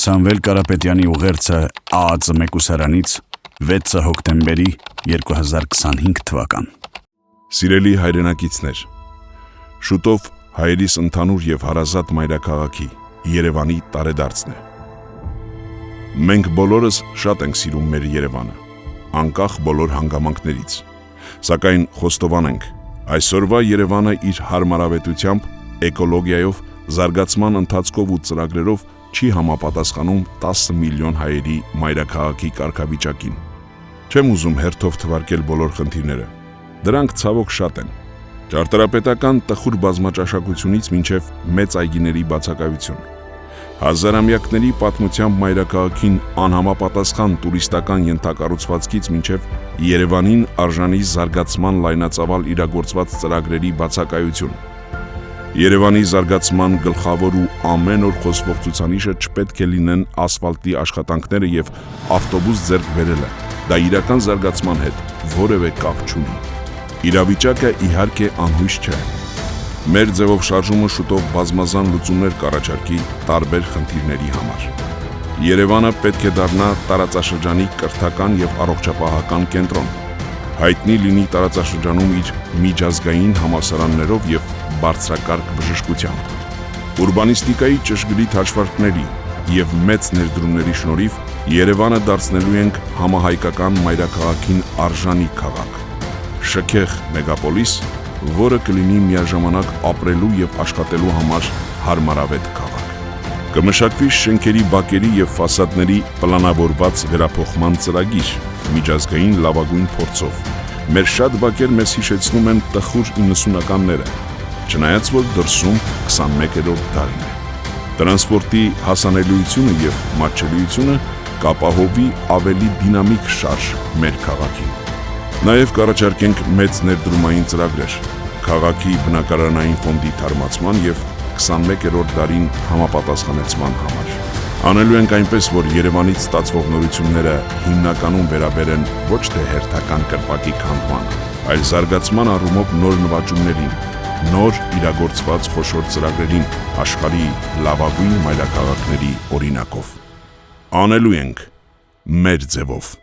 Սամվել Կարապետյանի ուղերձը ԱԱԾ մեկուսարանից 6 հոկտեմբերի 2025 թվական։ Սիրելի հայրենակիցներ, շուտով հայերիս ընդհանուր եւ հարազատ մայրաքաղաքի Երևանի տարեդարձն է։ Մենք բոլորս շատ ենք սիրում մեր Երևանը, անկախ բոլոր հանգամանքներից, սակայն խոստովանենք, այսօրվա Երևանը իր հարմարավետությամբ, էկոլոգիայով, զարգացման ընթացքով ու ծրագրերով չի համապատասխանում 10 միլիոն հայերի մայրաքաղաքի կարգավիճակին։ Չեմ ուզում հերթով թվարկել բոլոր խնդիրները, դրանք ցավոք շատ են, ճարտարապետական տխուր բազմաճաշակությունից մինչև մեծ այգիների բացակայություն, հազարամյակների պատմությամբ մայրաքաղաքին անհամապատասխան տուրիստական ենթակառուցվածքից մինչև Երևանին արժանի զարգացման լայնածավալ իրագործված ծրագրերի բացակայություն։ Երևանի զարգացման գլխավոր ու ամեն օր խոսվող ցուցանիշը չպետք է լինեն ասֆալտի աշխատանքները եւ ավտոբուս ձեռք բերելը, դա իրական զարգացման հետ որևէ կապ չունի։ Իրավիճակը իհարկե անհույս չէ։ Մեր ձևով շարժումը շուտով բազմազան լուծումներ կառաջարկի տարբեր խնդիրների համար։ Երևանը պետք է դառնա տարածաշրջանի կրթական եւ առողջապահական կենտրոն, հայտնի լինի տարածաշրջանում իր միջազգային համալսարաններով եւ բարձրակարգ բժշկությամբ։ Ուրբանիստիկայի ճշգրիտ հաշվարկների եւ մեծ ներդրումների շնորհիվ Երևանը դարձնելու ենք համահայկական մայրաքաղաքին արժանի քաղաք, շքեղ մեգապոլիս, որը կլինի միաժամանակ ապրելու եւ աշխատելու համար հարմարավետ քաղաք։ Կմշակվի շենքերի բակերի եւ ֆասադների պլանավորված վերափոխման ծրագիր միջազգային լավագույն փորձով։ Մեր շատ բակեր մեզ հիշեցնում են տխուր 90-ականները, չնայած որ դրսում 21-րդ դարն է։ Տրանսպորտի հասանելիությունը եւ մատչելիությունը կապահովի ավելի դինամիկ շարժ մեր քաղաքին։ Նաեւ կառաջարկենք մեծ ներդրումային ծրագրեր քաղաքի բնակարանային ֆոնդի թարմացման եւ 21-րդ դարին համապատասխանեցման համար։ Անելու ենք այնպես, որ Երևանից ստացվող նորությունները հիմնականում վերաբերեն ոչ թե հերթական կրպակի քանդմանը, այլ զարգացման առումով նոր նվաճումներին, նոր իրագործված խոշոր ծրագրերին աշխարհի լավագույն մայրաքաղաքների օրինակով։ Անելու ենք մեր ձևով։